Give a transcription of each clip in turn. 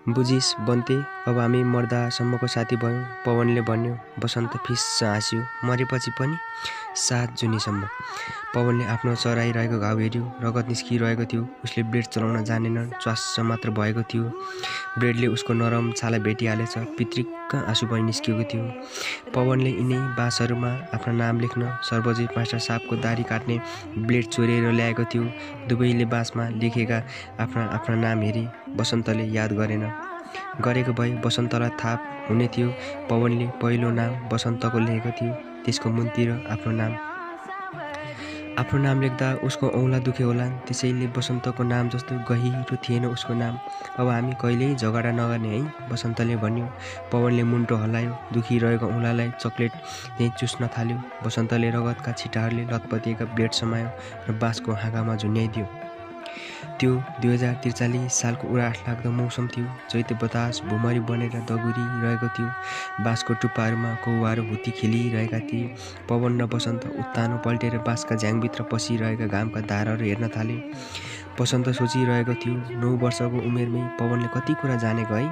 बुझिस् बन्ते, अब हामी मर्दासम्मको साथी भयौँ। पवनले भन्यो। बसन्त फिस्स हाँस्यो। मरेपछि पनि 7 जुनीसम्म। पवनले आफ्नो चराइरहेको घाउ हेऱ्यो। रगत निस्किरहेको थियो। उसले ब्लेड चलाउन जानेन, च्वास्स मात्र भएको थियो। ब्लेडले उसको नरम छाला भेटिहालेछ। पित्रिक्क आँसु पनि निस्किएको थियो। पवनले यिनै बाँसहरूमा आफ्नो नाम लेख्न सर्वजित मास्टर साहबको दारी काट्ने ब्लेड चोरेर ल्याएको थियो। दुवैले बाँसमा लेखेका आफ्ना नाम हेरे। बसन्तले याद गरेको भए बसन्तलाई थाहा हुने थियो। पवनले पहिलो नाम बसन्तको लेखेको थियो। त्यसको मुनतिर आफ्नो नाम लेख्दा उसको औँला दुखे होलान्। त्यसैले बसन्तको नाम जस्तो गहिरो थिएन उसको नाम। अब हामी कहिल्यै झगडा नगर्ने है, बसन्तले भन्यो। पवनले मुन्टो हल्लायो। दुखिरहेको औँलालाई चक्लेट त्यही चुस्न थाल्यो। बसन्तले रगतका छिटाहरूले लतपतिएका ब्लेड समायो र बाँसको हाँगामा झुन्याइदियो। त्यो 2043 सालको उराठ लाग्दो मौसम थियो। चैते बतास भुमरी बनेर दगुरिरहेको थियो। बाँसको टुप्पाहरूमा कौवाहरू हुत्ती खेलिरहेका थिए। पवन र बसन्त उत्तानो पल्टेर बाँसका झ्याङभित्र पसिरहेका घामका धारहरू हेर्न थाले। बसन्त सोचिरहेको थियो, 9 वर्षको उमेरमै पवनले कति कुरा जानेको है।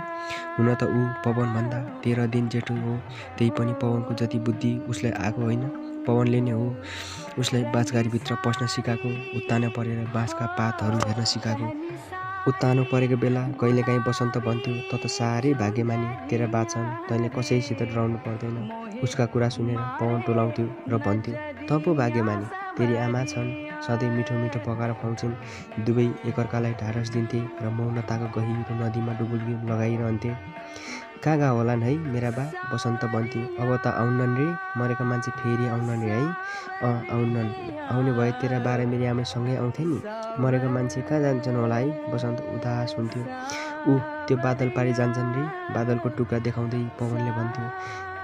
हुन त ऊ पवनभन्दा 13 दिन जेठो हो। त्यही पनि पवनको जति बुद्धि उसलाई आएको होइन। पवनले नै हो उसलाई बाँसघारीभित्र पस्न सिकाएको, उत्तानो परेर बाँसका पातहरू हेर्न सिकाएको। उत्तानो परेको बेला कहिलेकाहीँ बसन्त भन्थ्यो, त साह्रै भाग्यमानी, तेरा बा छन्, तैँले कसैसित डराउनु पर्दैन। उसका कुरा सुनेर पवन टोलाउँथ्यो र भन्थ्यो, त पो भाग्यमानी, तेरी आमा छन्, सधैँ मिठो मिठो पकाएर खुवाउँछिन्। दुवै एकअर्कालाई ढाढस दिन्थे र मौनताको गहिरो नदीमा डुबुल्की लगाइरहन्थे। कहाँ गएको होलान् है मेरा बा, बसन्त भन्थ्यो। अब त आउनन् रे, मरेका मान्छे फेरि आउनन् रे है। आउनन्, आउने भए तेरा बा र मेरी आमै सँगै आउँथे नि। मरेका मान्छे कहाँ जान्छन् होला है, बसन्त उदास हुन्थ्यो। त्यो बादल पारी जान्छन् रे, बादलको टुक्रा देखाउँदै पवनले भन्थ्यो।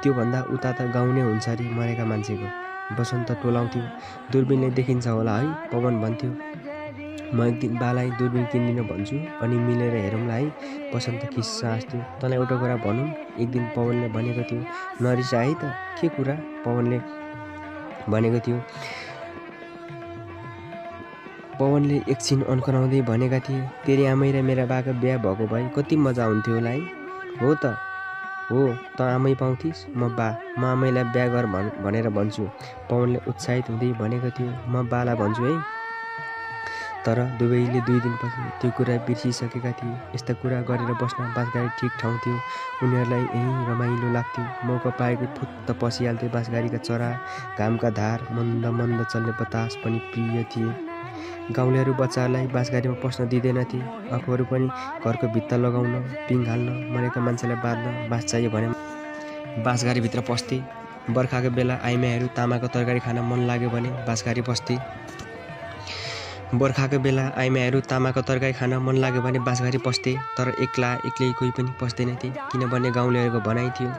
त्योभन्दा उता त गाउँ नै हुन्छ अरे मरेका मान्छेको, बसन्त टोलाउँथ्यो। दूरबिनले देखिन्छ होला है, पवन भन्थ्यो। म एक दिन बालाई दूरबिन किनिदिन भन्छु, अनि मिलेर हेरौँला है, बसन्त खिस्स हाँस्थ्यो। तँलाई एउटा कुरा भनौँ, एक दिन पवनले भनेको थियो। नरिसा है त, के कुरा, पवनले भनेको थियो। पवनले एकछिन अन्कराउँदै भनेका थिए, तेरी आमै र मेरा बाको बिहा भएको भए कति मजा हुन्थ्यो होला है। हो त हो, त आमै पाउँथिस्, म आमैलाई बिहा गर भनेर भन्छु, पवनले उत्साहित हुँदै भनेको थियो। म बालाई भन्छु है। तर दुवैले 2 दिनपछि त्यो कुरा बिर्सिसकेका थिए। यस्ता कुरा गरेर बस्न बाँसघारी ठिक ठाउँ थियो। उनीहरूलाई यहीँ रमाइलो लाग्थ्यो। मौका पाएको फुत्त पसिहाल्थे बाँसघारीका चरा, घामका धार, मन्द मन्द चल्ने बतास पनि प्रिय थिए। गाउँलेहरू बच्चाहरूलाई बाँसघारीमा पस्न दिँदैनथे। आफूहरू पनि घरको भित्ता लगाउन, पिङ हाल्न, मरेका मान्छेलाई बाँध्न बाँस चाहियो भने बाँसघारीभित्र पस्थे। बर्खाको बेला आइमाईहरू तामाको तरकारी खान मन लाग्यो भने बाँसघारी पस्थे। तर एक्लै कोही पनि पस्दैनथे, किनभने गाउँलेहरूको भनाइ थियो,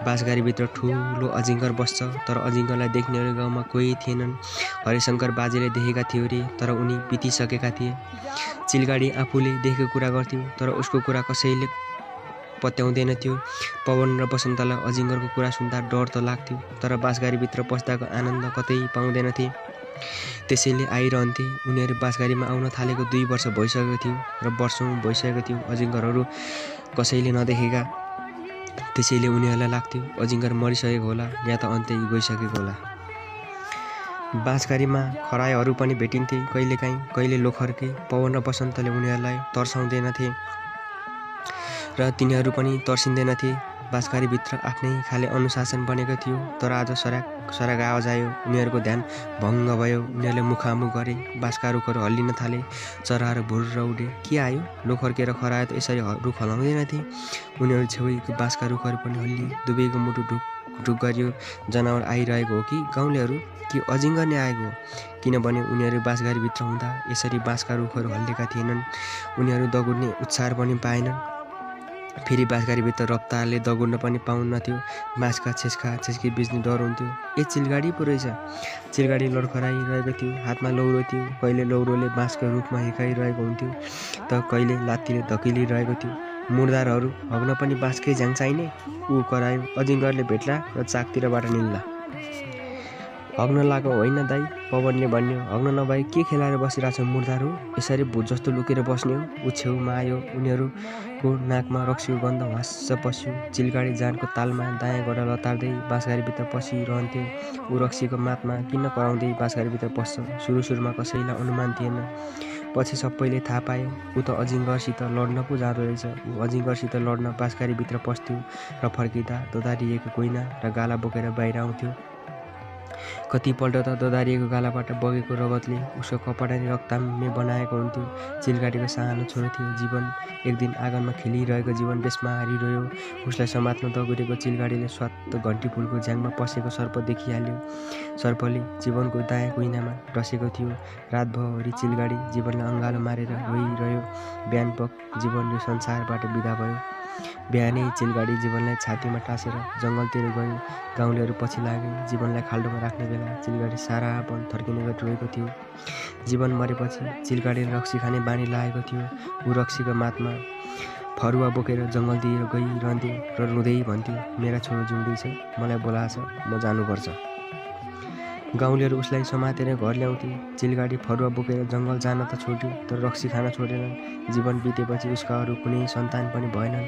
बाँसघारीभित्र ठुलो अजिङ्गर बस्छ। तर अजिङ्गरलाई देख्नेहरू गाउँमा कोही थिएनन्। हरिशङ्कर बाजेले देखेका थियो रे, तर उनी बितिसकेका थिए। चिलगाडी आफूले देखेको कुरा गर्थ्यो, तर उसको कुरा कसैले पत्याउँदैन थियो। पवन र बसन्तलाई अजिङ्गरको कुरा सुन्दा डर त लाग्थ्यो, तर बाँसघारीभित्र पस्दाको आनन्द कतै पाउँदैनथे। त्यसैले आइरहन्थे। उनीहरू बाँसघारीमा आउन थालेको 2 वर्ष भइसकेको थियो र वर्षौँ भइसकेको थियो अजिङ्गरहरू कसैले नदेखेका। त्यसैले उनीहरूलाई लाग्थ्यो अजिङ्गर मरिसकेको होला या त अन्त्य गइसकेको होला। बाँसघारीमा खरायोहरू पनि भेटिन्थे कहिलेकाहीँ, कहिले लोखर्के। पवन र बसन्तले उनीहरूलाई तर्साउँदैनथे र तिनीहरू पनि तर्सिँदैनथे। बाँसघारीभित्र आफ्नै खाले अनुशासन बनेको थियो। तर आज सराक आवाज आयो। उनीहरूको ध्यान भङ्ग भयो। उनीहरूले मुखामुख गरे। बाँसका रुखहरू हल्लिन थाले। चराहरू भुर्र उडे। के आयो? लोखर्के र खरायो त यसरी रुख हल्लाउँदैनथे। उनीहरू छेउको बाँसका रुखहरू पनि हल्लिए। दुवैको मुटु ढुक गरियो। जनावर आइरहेको हो कि गाउँलेहरू, कि अजिङ्गर नै आएको हो? किनभने उनीहरू बाँसघारीभित्र हुँदा यसरी बाँसका रुखहरू हल्लेका थिएनन्। उनीहरू दगुर्ने उत्साह पनि पाएनन्। फेरि बाँसघारीभित्र रफ्तारले दगुर्न पनि पाउन्नथ्यो। बाँसका छेस्की बेच्ने डर हुन्थ्यो। चिलगाडी पो रहेछ। चिलगाडी लडखडाइरहेको थियो। हातमा लौरो थियो। कहिले लौरोले बाँसको रुखमा हिर्काइरहेको हुन्थ्यो, त कहिले लात्तीले धकेलिरहेको थियो। मुर्दारहरू हग्न पनि बाँसकै झ्याङ चाहिने? करायो। अजिङ्गरले भेट्ला र चाकतिरबाट निल्ला। हग्न लाग होइन दाई, पवनले भन्यो। हग्न नभए के खेलाएर बसिरहेछ मुर्दाहरू? यसरी भूत जस्तो लुकेर बस्ने हो? ऊ छेउमा आयो। उनीहरूको नाकमा रक्सीको गन्ध ह्वास्स पस्यो। चिलगाडी जानको तालमा दायाँ गोडा लतार्दै बाँसघारीभित्र पसिरहन्थ्यो। ऊ रक्सीको मातमा किन कराउँदै बाँसघारीभित्र पस्छ? सुरुमा कसैलाई अनुमान थिएन। पछि सबैले थाहा पाए ऊ त अजिङ्गरसित लड्न पो जाँदो रहेछ। ऊ अजिङ्गरसित लड्न बाँसघारीभित्र पस्थ्यो र फर्किँदा दोधारिएको कोइना र गाला बोकेर बाहिर आउँथ्यो। कतिपल्ट त दोधारिएको गालाबाट बगेको रगतले उसको कपडा नै रक्ताम्य बनाएको हुन्थ्यो। चिलगाडीको सानो छोरो थियो जीवन। एक दिन आँगनमा खेलिरहेको जीवन बेसमारी रोयो। उसलाई समात्न दगुरेको चिलगाडीले स्वात्त घन्टी फुलको झ्याङमा पसेको सर्प देखिहाल्यो। सर्पले जीवनको दायाँ कुइनामा डसेको थियो। रातभरि चिलगाडी जीवनलाई अँगालो मारेर रोइरह्यो। बिहान पख जीवन यो संसारबाट बिदा भयो। बिहानै चिलगाडी जीवनलाई छातीमा टाँसेर जङ्गलतिर गयो। गाउँलेहरू पछि लागे। जीवनलाई खाल्डोमा राख्ने बेला चिलगाडी सारा वन थर्किने गरी रोएको थियो। जीवन मरेपछि चिलगाडीले रक्सी खाने बानी लागेको थियो। ऊ रक्सीको मातमा फरुवा बोकेर जङ्गलतिर गइरहन्थ्यो र रुँदै भन्थ्यो, मेरा छोरो जिउँदै छ, मलाई बोलाछ, म जानुपर्छ। गाउँलेहरू उसलाई समातेर घर ल्याउँथे। चिलगाडी फरुवा बोकेर जङ्गल जान त छोड्यो, तर रक्सी खान छोडेनन्। जीवन बितेपछि उसका अरू कुनै सन्तान पनि भएनन्।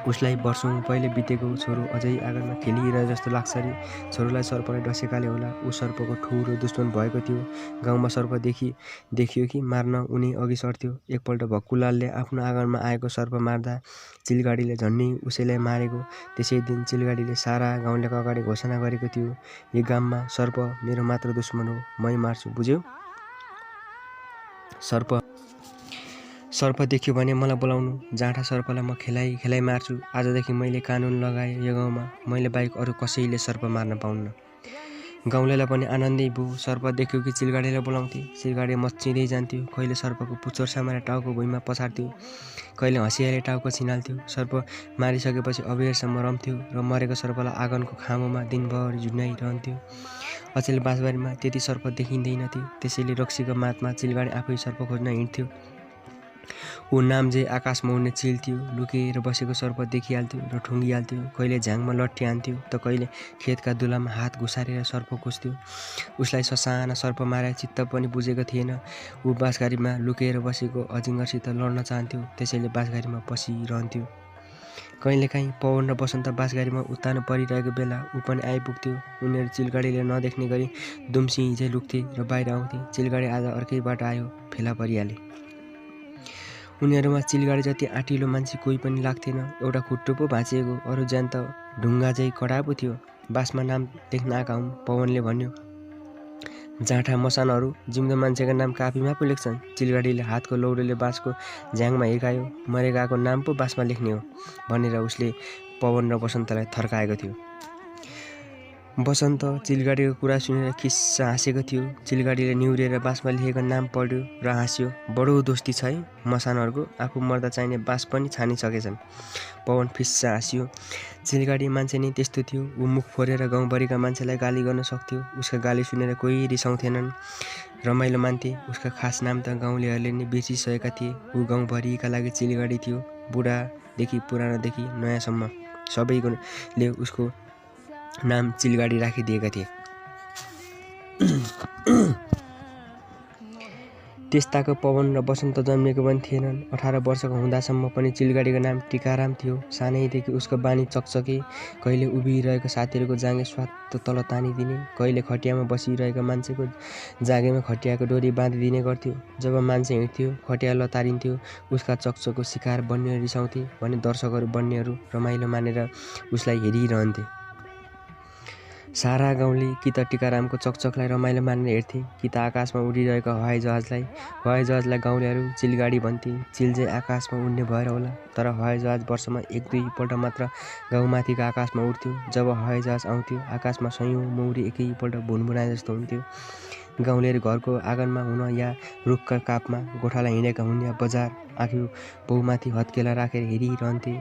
उसलाई वर्षौँ पहिले बितेको छोरो अझै आँगनमा खेलिरहे जस्तो लाग्छ रे। छोरोलाई सर्पले डसेकाले होला ऊ सर्पको ठुलो दुश्मन भएको थियो। गाउँमा सर्प देखियो कि मार्न उनी अघि सर्थ्यो। एकपल्ट भक्कुलालले आफ्नो आँगनमा आएको सर्प मार्दा चिलगाडीले झन्नै उसैलाई मारेको। त्यसै दिन चिलगाडीले सारा गाउँलेको अगाडि घोषणा गरेको थियो, यो गाममा सर्प मेरो मात्र दुश्मन हो, मै मार्छु, बुझ्यौ? सर्प देख्यो भने मलाई बोलाउनु, जाँठा सर्पलाई म खेलाइ मार्छु। आजदेखि मैले कानुन लगाएँ यो गाउँमा, मैले बाहेक अरू कसैले सर्प मार्न पाउन्न। गाउँलेलाई पनि आनन्दै भयो। सर्प देख्यो कि चिलगाडीलाई बोलाउँथे। चिलगाडी मच्चिँदै जान्थ्यो। कहिले सर्पको पुच्छर समाएर टाउको भुइँमा पछार्थ्यो, कहिले हँसियाले टाउको छिनाल्थ्यो। सर्प मारिसकेपछि अबेरसम्म रम्थ्यो र मरेको सर्पलाई आँगनको खाँबोमा दिनभरि झुन्डाइरहन्थ्यो। अचेल बाँसबारीमा त्यति सर्प देखिँदैनथ्यो। त्यसैले रक्सीको मातमा चिलगाडी आफै सर्प खोज्न हिँड्थ्यो। ऊ नामजे आकाशमा उड्ने चिल थियो। लुकेर बसेको सर्प देखिहाल्थ्यो र ठुङ्गिहाल्थ्यो। कहिले झ्याङमा लट्ठी हान्थ्यो त कहिले खेतका दुलामा हात घुसारेर सर्प खोज्थ्यो। उसलाई ससाना सर्प मारे चित्त पनि बुझेको थिएन। ऊ बाँसघारीमा लुकेर बसेको अजिङ्गरसित लड्न चाहन्थ्यो। त्यसैले बाँसघारीमा पसिरहन्थ्यो। कहिलेकाहीँ पवन र बसन्त बाँसघारीमा उत्तानो परिरहेको बेला ऊ पनि आइपुग्थ्यो। उनीहरू चिलगाडीले नदेख्ने गरी दुम्सी झैँ लुक्थे र बाहिर आउँथे। चिलगाडी आज अर्कै बाटो आयो, फेला परिहाले। उनीहरूमा चिलगाडी जति आँटिलो मान्छे कोही पनि लाग्थेन। एउटा खुट्टो पो भाँचिएको, अरू ज्यान त ढुङ्गा झैँ कडा पो थियो। बासमा नाम लेख्न आएका हुन्, पवनले भन्यो। जाँठा मसानहरू जिउँदो मान्छेका नाम कापीमा पो लेख्छन्। चिलगाडीले हातको लौरोले बाँसको झ्याङमा हिर्कायो। मरेकाको नाम पो बासमा लेख्ने हो भनेर उसले पवन र बसन्तलाई थर्काएको थियो। बसन्त चिलगाडीको कुरा सुनेर खिस्स हाँसेको थियो। चिलगाडीले निहुरेर बाँसमा लेखेको नाम पढ्यो र हाँस्यो। बडो दोस्ती छ है मसानहरूको, आफू मर्दा चाहिने बाँस पनि छानिसकेछन्। पवन फिस्स हाँस्यो। चिलगाडी मान्छे नै त्यस्तो थियो। ऊ मुख फोरेर गाउँभरिका मान्छेलाई गाली गर्न सक्थ्यो। उसका गाली सुनेर कोही रिसाउँथेनन्। रमाइलो मान्थे। उसका खास नाम त गाउँलेहरूले नै बिर्सिसकेका थिए। ऊ गाउँभरिका लागि चिलगाडी थियो। बुढादेखि पुरानोदेखि नयाँसम्म सबैले उसको नाम चिलगाडी राखिदिएका थिए। त्यस्ताको पवन र बसन्त जन्मेको पनि थिएनन्। 18 वर्षको हुँदासम्म पनि चिलगाडीको नाम टिकाराम थियो। सानैदेखि उसको बानी चकचके। कहिले उभिरहेको साथीहरूको जाँगे स्वात्त तल तानिदिने, कहिले खटियामा बसिरहेको मान्छेको जाँगेमा खटियाको डोरी बाँधिदिने गर्थ्यो। जब मान्छे हिँड्थ्यो, खटिया लतारिन्थ्यो, उसका चकचको शिकार बन्नेहरू रिसाउँथे भने दर्शकहरू बन्नेहरू रमाइलो मानेर उसलाई हेरिरहन्थे। सारा गाउँले कि त टिकारामको चकचकलाई रमाइलो मानेर हेर्थे, कि त आकाशमा उडिरहेको हवाईजहाजलाई। हवाईजहाजलाई गाउँलेहरू चिलगाडी भन्थे। चिल चाहिँ आकाशमा उड्ने भएर होला, तर हवाईजहाज वर्षमा 1-2 पल्ट मात्र गाउँमाथिको आकाशमा उड्थ्यो। जब हवाईजहाज आउँथ्यो, आकाशमा सयौँ मौरी एकैपल्ट भुनभुनाए जस्तो हुन्थ्यो। गाउँलेहरू घरको आँगनमा हुन या रुखका कापमा गोठाला हिँडेका हुन् या बजार आँखियो बहुमाथि हत्केला राखेर हेरिरहन्थे।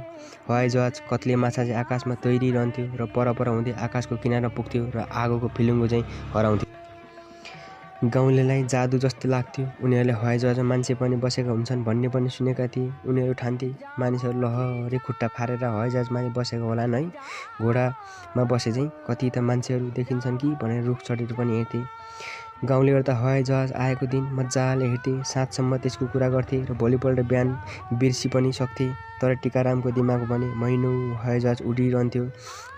हवाईजहाज कत्ले माछा चाहिँ आकाशमा तैरिरहन्थ्यो र परपर हुँदै आकाशको किनारमा पुग्थ्यो र आगोको फिलुङ्गो चाहिँ हराउँथ्यो। गाउँलेलाई जादु जस्तो लाग्थ्यो। उनीहरूले हवाईजहाजमा मान्छे पनि बसेका हुन्छन् भन्ने पनि सुनेका थिए। उनीहरू ठान्थे मानिसहरू लहरै खुट्टा फारेर हवाईजहाजमा बसेका होलान् है, घोडामा बसे चाहिँ कति त मान्छेहरू देखिन्छन् कि भनेर रुख चढेर पनि हेर्थे। गाउँलेहरू त हवाईजहाज आएको दिन मजाले हेर्थे, साँझसम्म त्यसको कुरा गर्थे र भोलिपल्ट बिहान बिर्सी पनि सक्थे। तर टिकारामको दिमाग भने महिनौँ हवाईजहाज उडिरहन्थ्यो।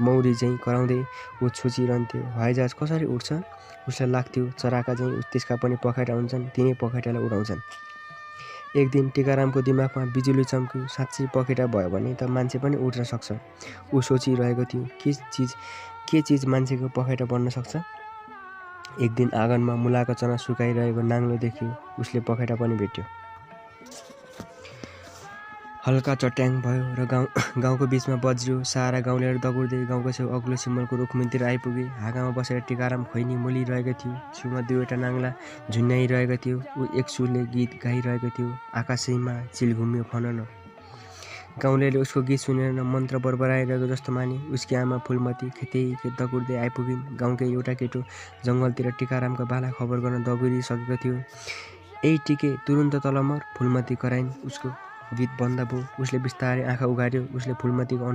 मौरी चाहिँ कराउँदै ऊ सोचिरहन्थ्यो, हवाईजहाज कसरी उड्छ? उसलाई लाग्थ्यो चराका चाहिँ त्यसका पनि पखेटा हुन्छन्, तिनै पखेटालाई उडाउँछन्। एक दिन टिकारामको दिमागमा बिजुली चम्क्यो, साँच्चै पखेटा भयो भने त मान्छे पनि उड्न सक्छ। ऊ सोचिरहेको थियो के चिज मान्छेको पखेटा बन्न सक्छ। एक दिन आँगनमा मुलाको चना सुकाइरहेको नाङ्लो देखियो। उसले पखेटा पनि भेट्यो। हल्का चट्याङ भयो र गाउँको बिचमा बज्रियो। सारा गाउँलेहरू दगुर्दै गाउँको छेउ अग्लो सिमलको रुखमुनितिर आइपुगे। हाँगामा बसेर टिकाराम खैनी मोलिरहेको थियो। छेउमा दुईवटा नाङ्ला झुन्याइरहेको थियो। ऊ एक सुरले गीत गाइरहेको थियो, आकाशैमा चिल घुम्यो फनन। गाउँलेले उसको गीत सुनेर मन्त्र बरबराइरहेको जस्तो माने। उसकी आमा फुलमती खेतै दगुर्दै आइपुगिन्। गाउँकै एउटा केटो जङ्गलतिर टिकारामको बाला खबर गर्न दगुरिसकेको थियो। ए टिके, तुरुन्त तल मर, फुलमती कराइन्। उसको गीत बन्द भयो। उसले बिस्तारै आँखा उघार्यो। उसले फुलमतीको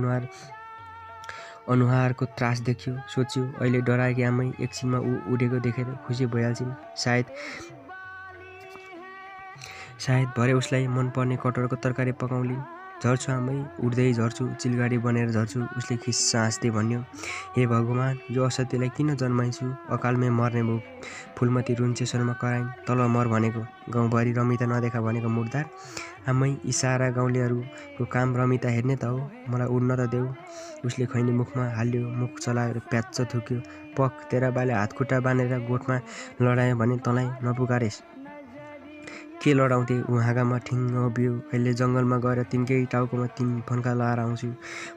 अनुहारको त्रास देख्यो। सोच्यो अहिले डराएकी आमै एकछिनमा ऊ उडेको देखेर खुसी भइहाल्छिन्। सायद भरे उसलाई मनपर्ने कटहरको तरकारी पकाउलिन्। झर्छु आमै, उड्दै झर्छु, चिलगाडी बनेर झर्छु, उसले खिस्सा हाँस्दै भन्यो। हे भगवान्, यो असत्यलाई किन जन्माइछु? अकालमै मर्ने भयो। फुलमती रुन्चे स्वरमा कराइन्, तल मर भनेको, गाउँभरि रमिता नदेखा भनेको मुर्दार। आमै, यी सारा गाउँलेहरूको काम रमिता हेर्ने त हो, मलाई उड्न त देऊ। उसले खैनी मुखमा हाल्यो, मुख चलाएर प्याच्च थुक्यो। पख, तेरा बाले हातखुट्टा बाँधेर गोठमा लडायो भने तँलाई नपुकारेस्। के लडाउँथे? ऊ हाँगामा ठिङ्ग उभियो। अहिले जङ्गलमा गएर तिनकै टाउकोमा 3 फन्का लाएर आउँछु।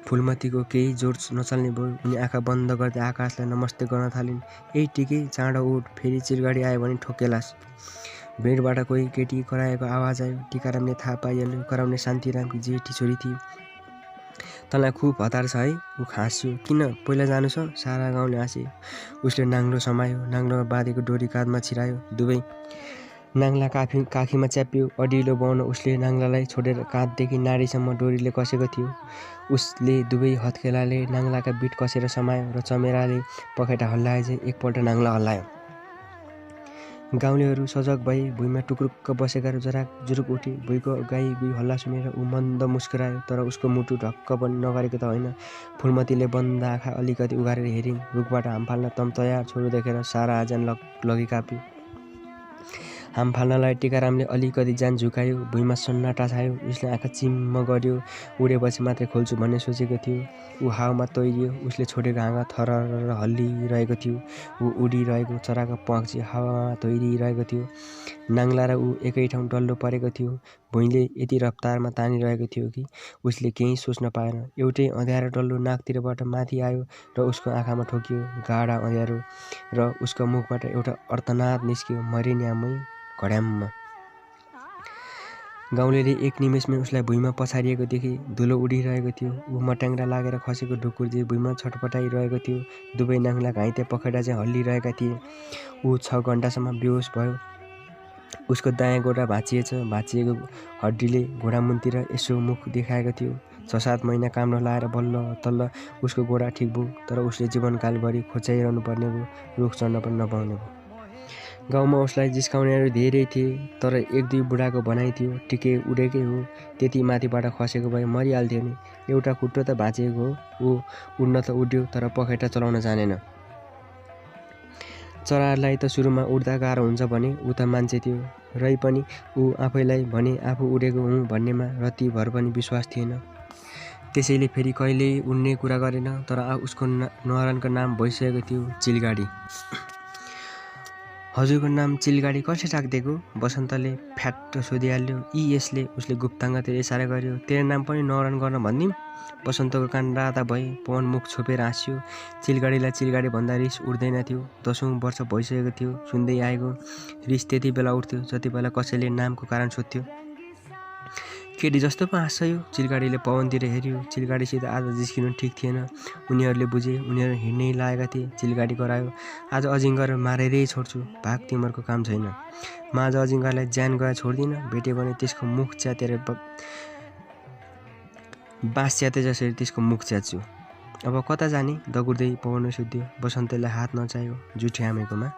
फुलमतीको केही जोड नचल्ने भयो। उनी आँखा बन्द गर्दै आकाशलाई नमस्ते गर्न थालिन्। ए टिके, चाँडो उठ, फेरि चिलगाडी आयो भने ठोकेलास्। भिडबाट कोही केटी कराएको आवाज आयो। टिकारामले थाहा पाइहाल्यो, कराउने शान्तिरामकी जेठी छोरी थिए। तँलाई खुब हतार छ है? ऊ हाँस्यो। किन, पहिला जानु छ? सारा गाउँले हाँसे। उसले नाङ्लो समायो, नाङ्लोमा बाँधेको डोरी काँधमा छिरायो। दुवै नाङ्ला काखीमा च्याप्यो। अडिलो बाउन उसले नाङ्लालाई छोडेर काँधदेखि नाडीसम्म डोरीले कसेको थियो। उसले दुवै हत्केलाले नाङ्लाका बिट कसेर समायो र चमेराले पखेटा हल्लाए चाहिँ एकपल्ट नाङ्ला हल्लायो। गाउँलेहरू सजग भए। भुइँमा टुक्रुक्क बसेका जुरुक उठे। भुइँको गाई गुई हल्ला सुनेर ऊ मन्द मुस्कुरायो, तर उसको मुटु ढक्क पनि नगरेको त होइन। फुलमतीले बन्द आँखा अलिकति उघारेर हेरिन्। रुखबाट हाम फाल्न तम तयार छोरो देखेर सारा आजान लगी काप्यो। हाम फाल्नलाई टिकारामले अलिकति ज्यान झुकायो। भुइँमा सन्नाटा छायो। उसले आँखा चिम्म गर्यो। उडेपछि मात्रै खोल्छु भन्ने सोचेको थियो। ऊ हावामा तैरियो। उसले छोडेको हाँगा थरर हल्लिरहेको थियो। ऊ उडिरहेको चराको प्वाँख चाहिँ हावामा तैरिरहेको थियो। नाङ्ला र ऊ एकै ठाउँ डल्लो परेको थियो। भुइँले यति रफ्तारमा तानिरहेको थियो कि उसले केही सोच्न पाएन। एउटै अँध्यारो डल्लो नाकतिरबाट माथि आयो र उसको आँखामा ठोकियो। गाढा अँध्यारो र उसको मुखबाट एउटा अर्थनाद निस्कियो, मरे नि आमै, घड्याम्म। गाउँलेले एक निमेषमै उसलाई भुइँमा पछारिएको देखे। धुलो उडिरहेको थियो। ऊ मट्याङ्ग्रा लागेर खसेको ढुकुर चाहिँ भुइँमा छटपटाइरहेको थियो। दुवै नाङ्ला घाइते पखेटा चाहिँ हल्लिरहेका थिए। ऊ 6 घन्टासम्म बेहोस भयो। उसको दायाँ गोडा भाँचिएछ। भाँचिएको हड्डीले घोडामुनतिर यसो मुख देखाएको थियो। 6-7 महिना काम नलाएर बल्ल तल्ल उसको गोडा ठिक भयो। तर उसले जीवनकालभरि खोच्याइरहनु पर्ने भयो। रुख चढ्न पनि नपाउने भयो। गाउँमा उसलाई जिस्काउनेहरू धेरै थिए, तर 1-2 बुढाको भनाइ थियो, टिके उडेकै हो, त्यति माथिबाट खसेको भए मरिहाल्थ्यो नि। एउटा खुट्टो त भाँचिएको हो। ऊ उड्न त उड्यो, तर पखेटा चलाउन जानेन। चराहरूलाई त सुरुमा उड्दा गाह्रो हुन्छ भने ऊ त मान्छे थियो। रै पनि ऊ आफैलाई भने आफू उडेको हुँ भन्नेमा रत्तिभर पनि विश्वास थिएन। त्यसैले फेरि कहिल्यै उड्ने कुरा गरेन। तर उसको न्वारानको नाम भइसकेको थियो, चिलगाडी। हजुरको नाम चिलगाडी कसरी राखिदिएको? बसन्तले फ्याट्ट सोधिहाल्यो। यसले, उसले गुप्ताङ्गतिर इसारा गर्यो। तेरो नाम पनि न्वारान गर्न भन्दिम? बसन्तको कान राता भए। पवन मुख छोपेर हाँस्यो। चिलगाडीलाई चिलगाडी भन्दा रिस उठ्दैन थियो। 10औं वर्ष भइसकेको थियो सुन्दै आएको। रिस त्यति बेला उठ्थ्यो जति बेला कसैले नामको कारण सोध्थ्यो। केटी जस्तो पो हाँस्यो। चिलगाडीले पवनतिर हेऱ्यो। चिलगाडीसित आज जिस्किनु ठिक थिएन। उनीहरूले बुझे। उनीहरू हिँड्नै लागेका थिए। चिलगाडी करायो। आज अजिङ्गर मारेरै छोड्छु। भाग, तिमीहरूको काम छैन। म आज अजिङ्गरलाई ज्यान गए छोड्दिनँ। भेट्यो भने त्यसको मुख च्यातेर बाँस च्याते जसरी त्यसको मुख च्यात्छु। अब कता जाने? दगुर्दै पवन सुत्यो। बसन्तले हात नचाह्यो जुठी आमेकोमा।